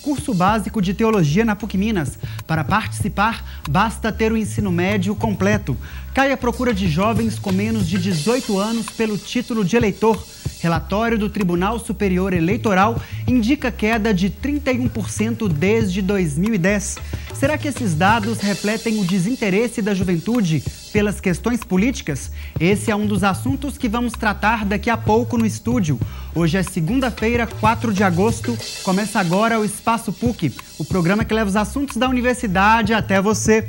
curso básico de teologia na PUC Minas. Para participar, basta ter o ensino médio completo. Cai à procura de jovens com menos de 18 anos pelo título de eleitor. Relatório do Tribunal Superior Eleitoral indica queda de 31% desde 2010. Será que esses dados refletem o desinteresse da juventude pelas questões políticas? Esse é um dos assuntos que vamos tratar daqui a pouco no estúdio. Hoje é segunda-feira, 4 de agosto. Começa agora o Espaço PUC, o programa que leva os assuntos da universidade até você.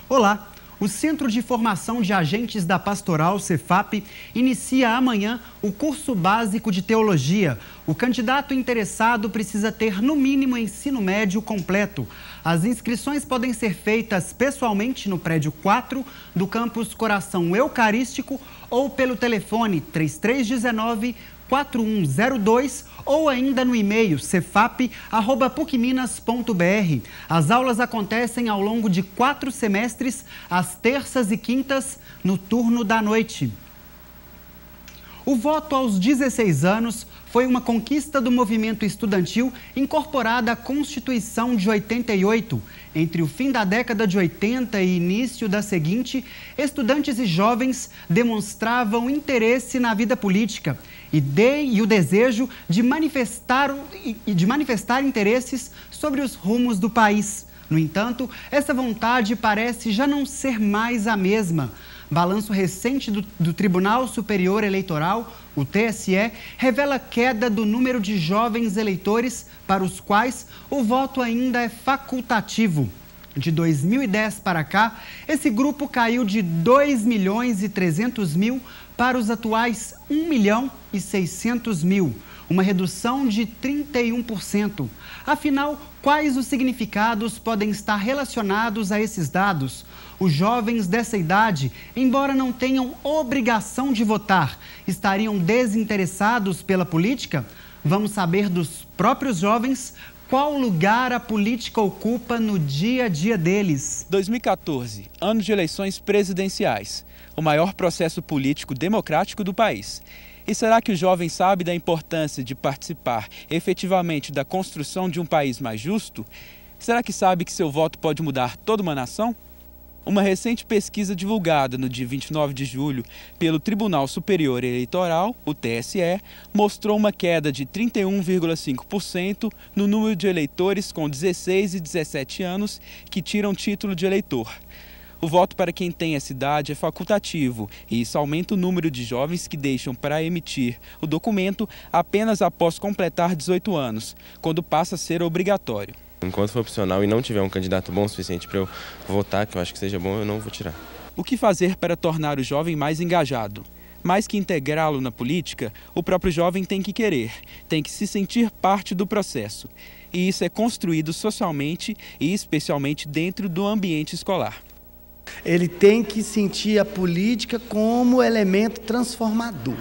Olá! O Centro de Formação de Agentes da Pastoral, Cefap, inicia amanhã o curso básico de teologia. O candidato interessado precisa ter, no mínimo, ensino médio completo. As inscrições podem ser feitas pessoalmente no prédio 4 do campus Coração Eucarístico ou pelo telefone 3319-4102 ou ainda no e-mail cefap@pucminas.br. As aulas acontecem ao longo de 4 semestres, às terças e quintas, no turno da noite. O voto aos 16 anos foi uma conquista do movimento estudantil incorporada à Constituição de 88. Entre o fim da década de 80 e início da seguinte, estudantes e jovens demonstravam interesse na vida política e o desejo de manifestar interesses sobre os rumos do país. No entanto, essa vontade parece já não ser mais a mesma. Balanço recente do Tribunal Superior Eleitoral, o TSE, revela queda do número de jovens eleitores para os quais o voto ainda é facultativo. De 2010 para cá, esse grupo caiu de 2.300.000 para os atuais 1.600.000, uma redução de 31%. Afinal, quais os significados podem estar relacionados a esses dados? Os jovens dessa idade, embora não tenham obrigação de votar, estariam desinteressados pela política? Vamos saber dos próprios jovens qual lugar a política ocupa no dia a dia deles. 2014, ano de eleições presidenciais, o maior processo político democrático do país. E será que o jovem sabe da importância de participar efetivamente da construção de um país mais justo? Será que sabe que seu voto pode mudar toda uma nação? Uma recente pesquisa divulgada no dia 29 de julho pelo Tribunal Superior Eleitoral, o TSE, mostrou uma queda de 31,5% no número de eleitores com 16 e 17 anos que tiram título de eleitor. O voto para quem tem essa idade é facultativo e isso aumenta o número de jovens que deixam para emitir o documento apenas após completar 18 anos, quando passa a ser obrigatório. Enquanto for opcional e não tiver um candidato bom o suficiente para eu votar, que eu acho que seja bom, eu não vou tirar. O que fazer para tornar o jovem mais engajado? Mais que integrá-lo na política, o próprio jovem tem que querer, tem que se sentir parte do processo. E isso é construído socialmente e especialmente dentro do ambiente escolar. Ele tem que sentir a política como elemento transformador.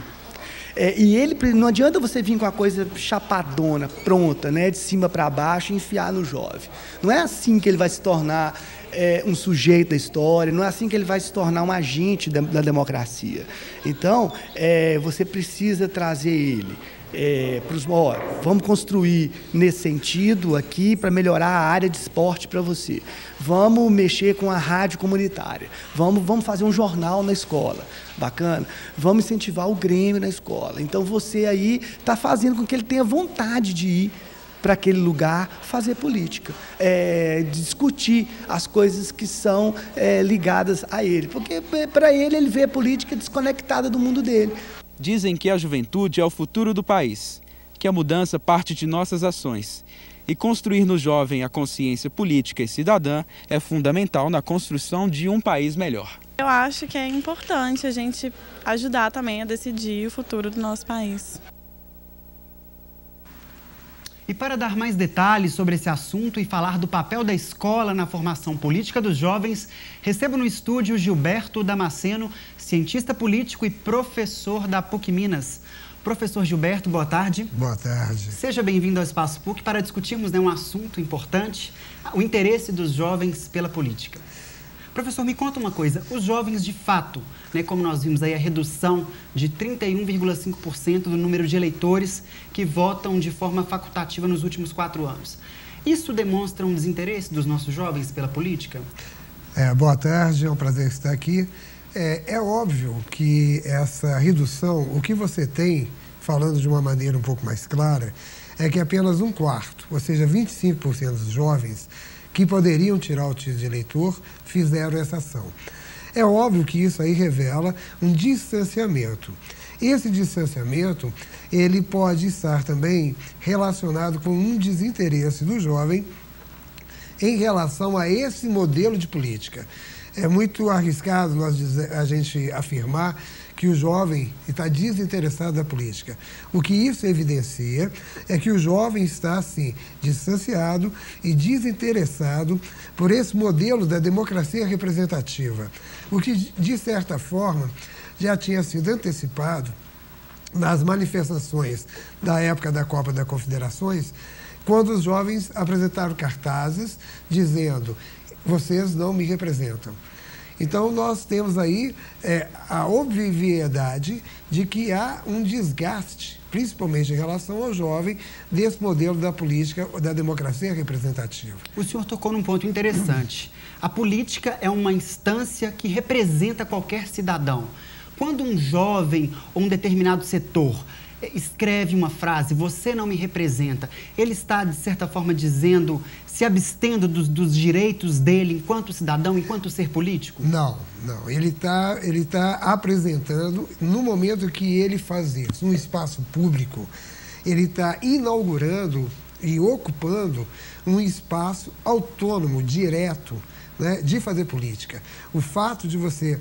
E ele, não adianta você vir com a coisa chapadona, pronta, né, de cima para baixo e enfiar no jovem. Não é assim que ele vai se tornar um sujeito da história, não é assim que ele vai se tornar um agente da democracia. Então, você precisa trazer ele. Vamos construir nesse sentido aqui para melhorar a área de esporte para você. Vamos mexer com a rádio comunitária. Vamos fazer um jornal na escola. Bacana? Vamos incentivar o Grêmio na escola. Então você aí está fazendo com que ele tenha vontade de ir para aquele lugar fazer política, discutir as coisas que são ligadas a ele. Porque para ele vê a política desconectada do mundo dele. Dizem que a juventude é o futuro do país, que a mudança parte de nossas ações. E construir no jovem a consciência política e cidadã é fundamental na construção de um país melhor. Eu acho que é importante a gente ajudar também a decidir o futuro do nosso país. E para dar mais detalhes sobre esse assunto e falar do papel da escola na formação política dos jovens, recebo no estúdio Gilberto Damasceno, cientista político e professor da PUC Minas. Professor Gilberto, boa tarde. Boa tarde. Seja bem-vindo ao Espaço PUC para discutirmos um assunto importante, o interesse dos jovens pela política. Professor, me conta uma coisa, os jovens de fato, como nós vimos aí a redução de 31,5% do número de eleitores que votam de forma facultativa nos últimos 4 anos. Isso demonstra um desinteresse dos nossos jovens pela política? Boa tarde, é um prazer estar aqui. É óbvio que essa redução, o que você tem, falando de uma maneira um pouco mais clara, é que apenas 1/4, ou seja, 25% dos jovens que poderiam tirar o título de eleitor, fizeram essa ação. É óbvio que isso aí revela um distanciamento. Esse distanciamento, ele pode estar também relacionado com um desinteresse do jovem em relação a esse modelo de política. É muito arriscado a gente afirmar que o jovem está desinteressado da política. O que isso evidencia é que o jovem está, assim, distanciado e desinteressado por esse modelo da democracia representativa, o que, de certa forma, já tinha sido antecipado nas manifestações da época da Copa das Confederações, quando os jovens apresentaram cartazes dizendo: vocês não me representam. Então, nós temos aí a obviedade de que há um desgaste, principalmente em relação ao jovem, desse modelo da política, da democracia representativa. O senhor tocou num ponto interessante. A política é uma instância que representa qualquer cidadão. Quando um jovem ou um determinado setor escreve uma frase, você não me representa, ele está, de certa forma, dizendo, se abstendo dos direitos dele enquanto cidadão, enquanto ser político? Não. Ele tá apresentando, no momento que ele faz isso, no espaço público, ele está inaugurando e ocupando um espaço autônomo, direto, né, de fazer política. O fato de você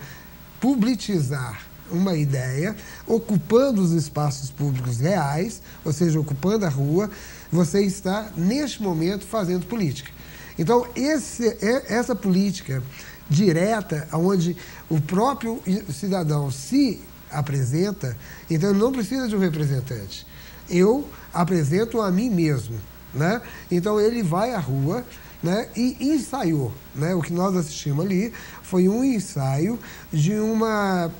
publicizar uma ideia, ocupando os espaços públicos reais, ou seja, ocupando a rua, você está, neste momento, fazendo política. Então, essa política direta, onde o próprio cidadão se apresenta, então ele não precisa de um representante. Eu apresento a mim mesmo, né? Então, ele vai à rua, né, e ensaiou, né? O que nós assistimos ali foi um ensaio de uma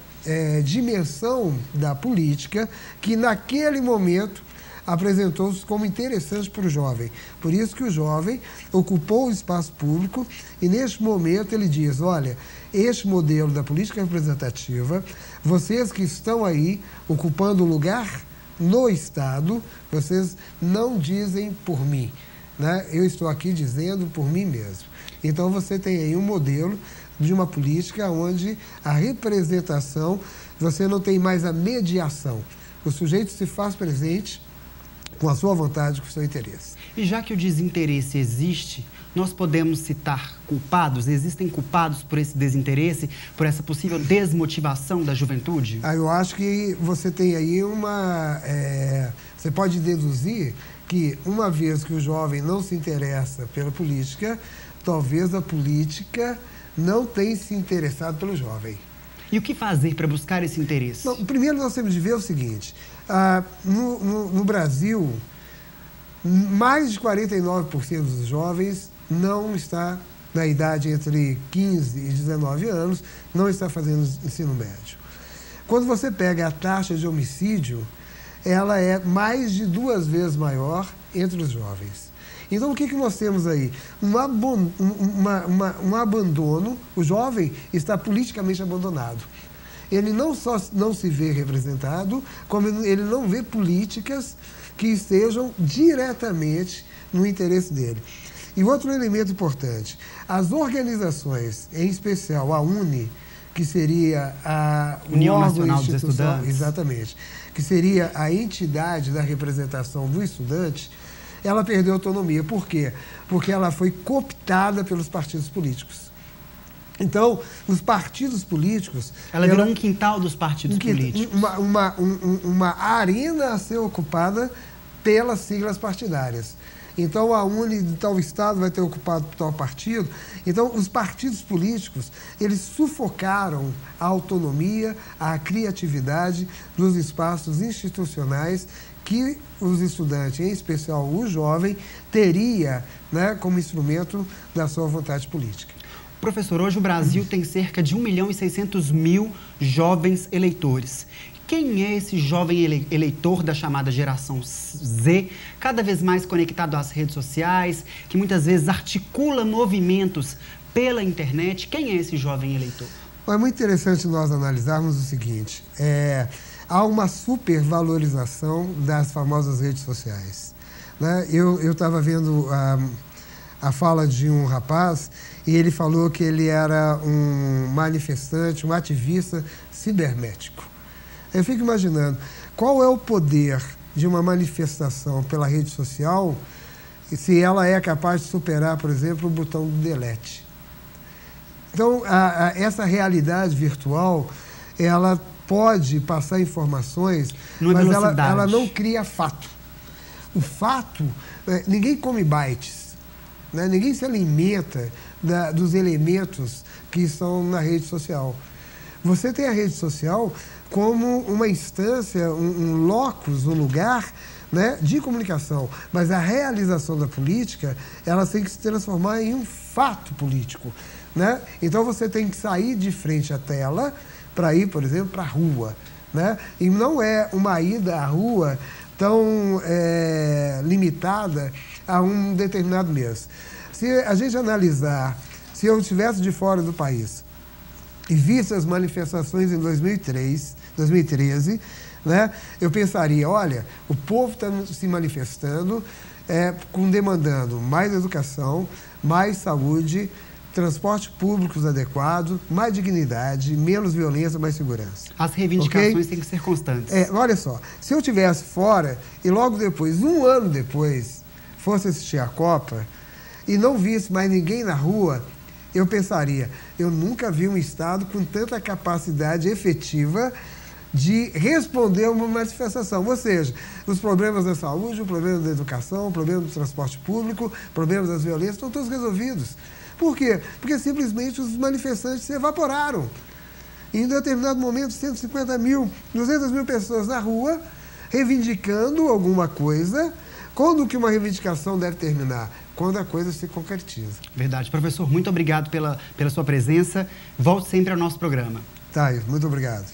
dimensão da política que, naquele momento, apresentou-se como interessante para o jovem. Por isso que o jovem ocupou o espaço público e, neste momento, ele diz: olha, este modelo da política representativa, vocês que estão aí ocupando o lugar no Estado, vocês não dizem por mim, né? Eu estou aqui dizendo por mim mesmo. Então, você tem aí um modelo de uma política onde a representação, você não tem mais a mediação. O sujeito se faz presente com a sua vontade, com o seu interesse. E já que o desinteresse existe, nós podemos citar culpados? Existem culpados por esse desinteresse, por essa possível desmotivação da juventude? Eu acho que você tem aí você pode deduzir que, uma vez que o jovem não se interessa pela política, talvez a política não tenha se interessado pelo jovem. E o que fazer para buscar esse interesse? Não, primeiro, nós temos de ver o seguinte: no Brasil, mais de 49% dos jovens não está na idade entre 15 e 19 anos, não está fazendo ensino médio. Quando você pega a taxa de homicídio, ela é mais de 2 vezes maior entre os jovens. Então, o que nós temos aí? Um abandono, o jovem está politicamente abandonado. Ele não só não se vê representado, como ele não vê políticas que estejam diretamente no interesse dele. E outro elemento importante: as organizações, em especial a UNE, que seria a União Nacional dos Estudantes, exatamente, que seria a entidade da representação do estudante, ela perdeu autonomia. Por quê? Porque ela foi cooptada pelos partidos políticos. Então, os partidos políticos... Ela virou um quintal dos partidos políticos. Uma arena a ser ocupada pelas siglas partidárias. Então, a UNE de tal estado vai ter ocupado tal partido. Então, os partidos políticos, eles sufocaram a autonomia, a criatividade dos espaços institucionais que os estudantes, em especial o jovem, teria, né, como instrumento da sua vontade política. Professor, hoje o Brasil tem cerca de 1.600.000 jovens eleitores. Quem é esse jovem eleitor da chamada geração Z, cada vez mais conectado às redes sociais, que muitas vezes articula movimentos pela internet? Quem é esse jovem eleitor? É muito interessante nós analisarmos o seguinte, há uma supervalorização das famosas redes sociais, né? Eu estava vendo a fala de um rapaz e ele falou que ele era um manifestante, um ativista cibernético. Eu fico imaginando, qual é o poder de uma manifestação pela rede social se ela é capaz de superar, por exemplo, o botão do delete? Então, essa realidade virtual, ela pode passar informações, mas ela não cria fato. O fato, ninguém come bytes, né? Ninguém se alimenta dos elementos que estão na rede social. Você tem a rede social como uma instância, um locus, um lugar, né, de comunicação. Mas a realização da política, ela tem que se transformar em um fato político, né? Então você tem que sair de frente à tela para ir, por exemplo, para a rua, né? E não é uma ida à rua tão limitada a um determinado mês. Se a gente analisar, se eu estivesse de fora do país e visse as manifestações em 2013, né, eu pensaria, olha, o povo está se manifestando, demandando mais educação, mais saúde, transporte públicos adequado, mais dignidade, menos violência, mais segurança. As reivindicações têm que ser constantes. Olha só, se eu estivesse fora e logo depois, um ano depois, fosse assistir a Copa e não visse mais ninguém na rua, eu pensaria, eu nunca vi um Estado com tanta capacidade efetiva de responder a uma manifestação. Ou seja, os problemas da saúde, o problema da educação, o problema do transporte público, problemas das violências, estão todos resolvidos. Por quê? Porque simplesmente os manifestantes se evaporaram. E em determinado momento, 150 mil, 200 mil pessoas na rua, reivindicando alguma coisa. Quando que uma reivindicação deve terminar? Quando a coisa se concretiza. Verdade. Professor, muito obrigado pela sua presença. Volte sempre ao nosso programa. Tá, muito obrigado.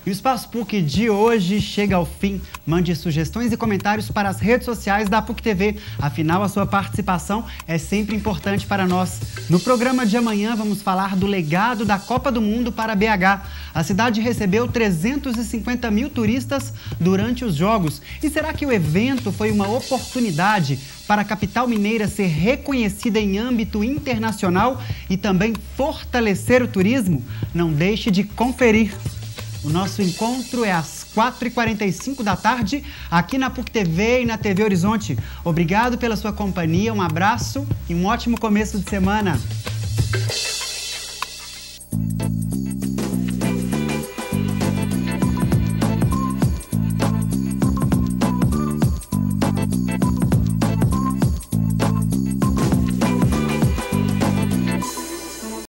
E o Espaço PUC de hoje chega ao fim. Mande sugestões e comentários para as redes sociais da PUC TV. Afinal, a sua participação é sempre importante para nós. No programa de amanhã, vamos falar do legado da Copa do Mundo para BH. A cidade recebeu 350 mil turistas durante os Jogos. E será que o evento foi uma oportunidade para a capital mineira ser reconhecida em âmbito internacional e também fortalecer o turismo? Não deixe de conferir. O nosso encontro é às 4h45 da tarde, aqui na PUC TV e na TV Horizonte. Obrigado pela sua companhia, um abraço e um ótimo começo de semana.